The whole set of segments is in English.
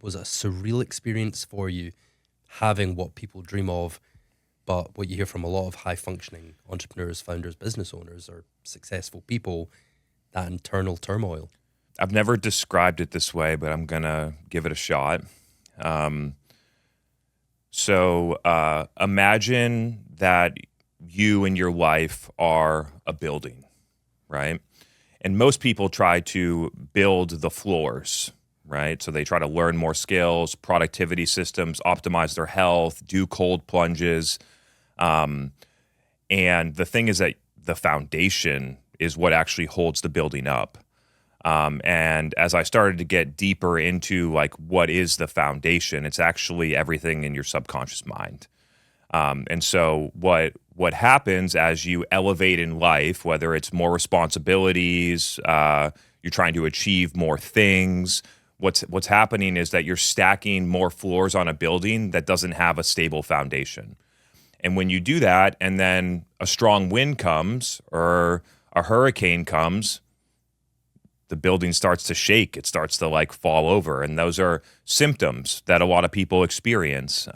Was it a surreal experience for you, having what people dream of, but what you hear from a lot of high-functioning entrepreneurs, founders, business owners, or successful people, that internal turmoil? I've never described it this way, but I'm going to give it a shot. So imagine that you and your life are a building, right? And most people try to build the floors, right? So they try to learn more skills, productivity systems, optimize their health, do cold plunges. And the thing is that the foundation is what actually holds the building up. And as I started to get deeper into like what is the foundation, it's actually everything in your subconscious mind. And so what happens as you elevate in life, whether it's more responsibilities, you're trying to achieve more things, what's happening is that you're stacking more floors on a building that doesn't have a stable foundation. And when you do that, and then a strong wind comes or a hurricane comes, the building starts to shake. It starts to like fall over. And those are symptoms that a lot of people experience.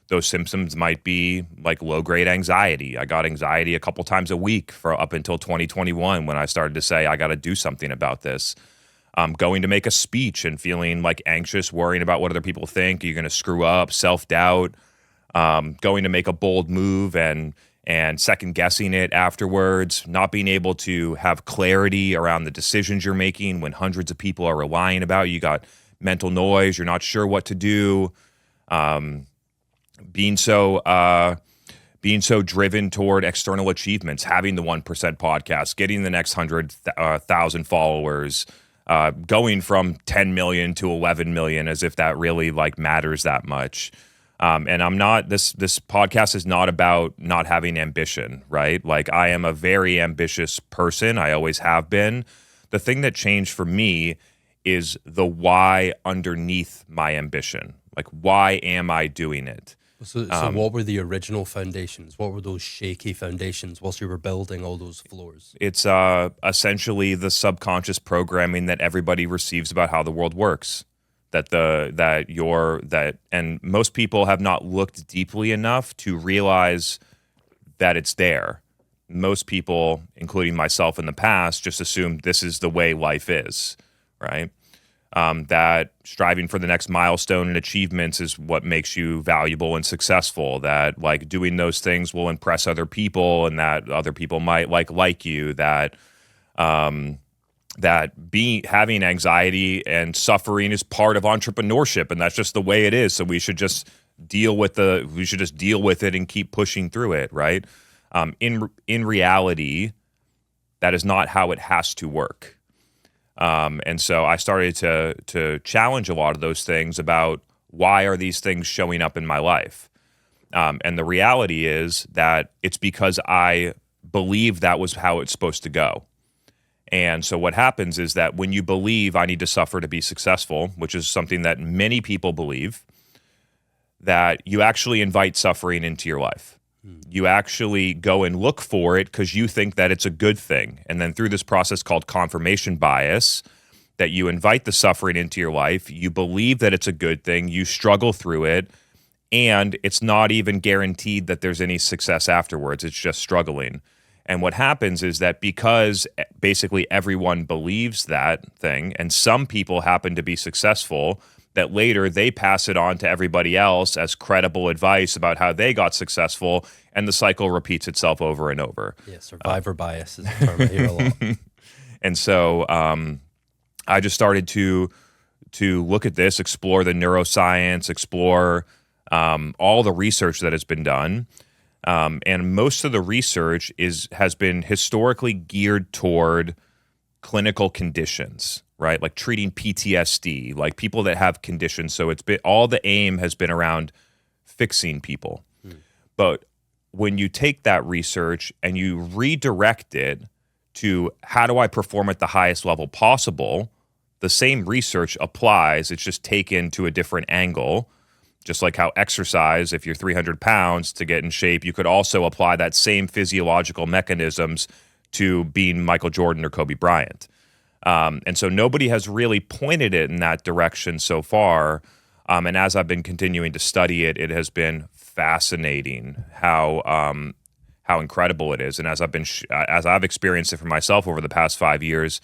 Those symptoms might be like low-grade anxiety. I got anxiety a couple times a week for up until 2021 when I started to say, I got to do something about this. Going to make a speech and feeling like anxious, worrying about what other people think. You're going to screw up, self-doubt. Going to make a bold move and second guessing it afterwards, not being able to have clarity around the decisions you're making when hundreds of people are relying about you. You got mental noise, you're not sure what to do. Being so driven toward external achievements, having the 1% podcast, getting the next 100,000 followers, going from 10 million to 11 million as if that really like matters that much. And I'm not, this podcast is not about not having ambition, right? Like I am a very ambitious person. I always have been. The thing that changed for me is the why underneath my ambition. Like, why am I doing it? So what were the original foundations? What were those shaky foundations whilst you were building all those floors? It's essentially the subconscious programming that everybody receives about how the world works. And most people have not looked deeply enough to realize that it's there. Most people, including myself in the past, just assume this is the way life is, right? That striving for the next milestone and achievements is what makes you valuable and successful, that like doing those things will impress other people and that other people might like you, that having anxiety and suffering is part of entrepreneurship, and that's just the way it is. So we should just deal with it and keep pushing through it, right? In reality, that is not how it has to work. And so I started to challenge a lot of those things about why are these things showing up in my life? And the reality is that it's because I believe that was how it's supposed to go. And so what happens is that when you believe I need to suffer to be successful, which is something that many people believe, that you actually invite suffering into your life. You actually go and look for it because you think that it's a good thing. And then through this process called confirmation bias, that you invite the suffering into your life, you believe that it's a good thing, you struggle through it, and it's not even guaranteed that there's any success afterwards. It's just struggling. And what happens is that because basically everyone believes that thing, and some people happen to be successful, that later they pass it on to everybody else as credible advice about how they got successful, and the cycle repeats itself over and over. Yeah, survivor bias is a term I hear a lot. And so I just started to look at this, explore the neuroscience, explore all the research that has been done. And most of the research has been historically geared toward clinical conditions, right? Like treating PTSD, like people that have conditions. So all the aim has been around fixing people. But when you take that research and you redirect it to how do I perform at the highest level possible, the same research applies. It's just taken to a different angle. Just like how exercise, if you're 300 pounds to get in shape, you could also apply that same physiological mechanisms to being Michael Jordan or Kobe Bryant. And so nobody has really pointed it in that direction so far. And as I've been continuing to study it, it has been fascinating how incredible it is. And as I've experienced it for myself over the past 5 years,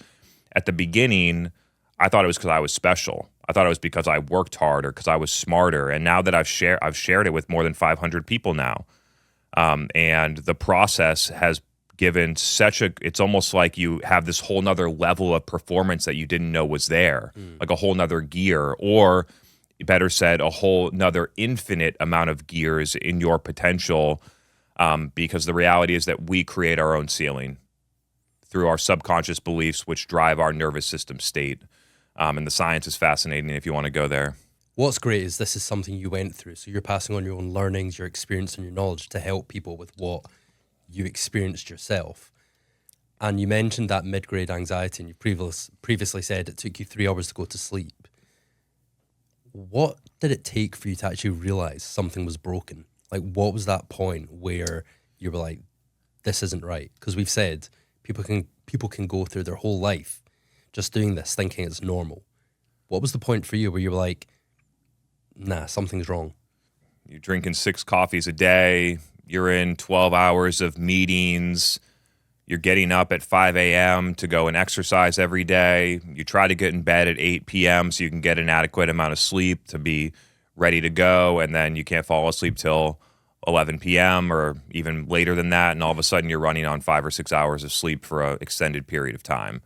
at the beginning, I thought it was because I was special. I thought it was because I worked harder, because I was smarter. And now that I've shared it with more than 500 people now, and the process has given it's almost like you have this whole nother level of performance that you didn't know was there, like a whole nother gear, or better said, a whole nother infinite amount of gears in your potential, because the reality is that we create our own ceiling through our subconscious beliefs, which drive our nervous system state. And the science is fascinating if you want to go there. What's great is this is something you went through. So you're passing on your own learnings, your experience, and your knowledge to help people with what you experienced yourself. And you mentioned that mid-grade anxiety, and you previously said it took you 3 hours to go to sleep. What did it take for you to actually realize something was broken? Like, what was that point where you were like, this isn't right? Because we've said people can go through their whole life just doing this, thinking it's normal. What was the point for you where you were like, nah, something's wrong? You're drinking 6 coffees a day. You're in 12 hours of meetings. You're getting up at 5 a.m. to go and exercise every day. You try to get in bed at 8 p.m. so you can get an adequate amount of sleep to be ready to go, and then you can't fall asleep till 11 p.m. or even later than that, and all of a sudden you're running on 5 or 6 hours of sleep for an extended period of time.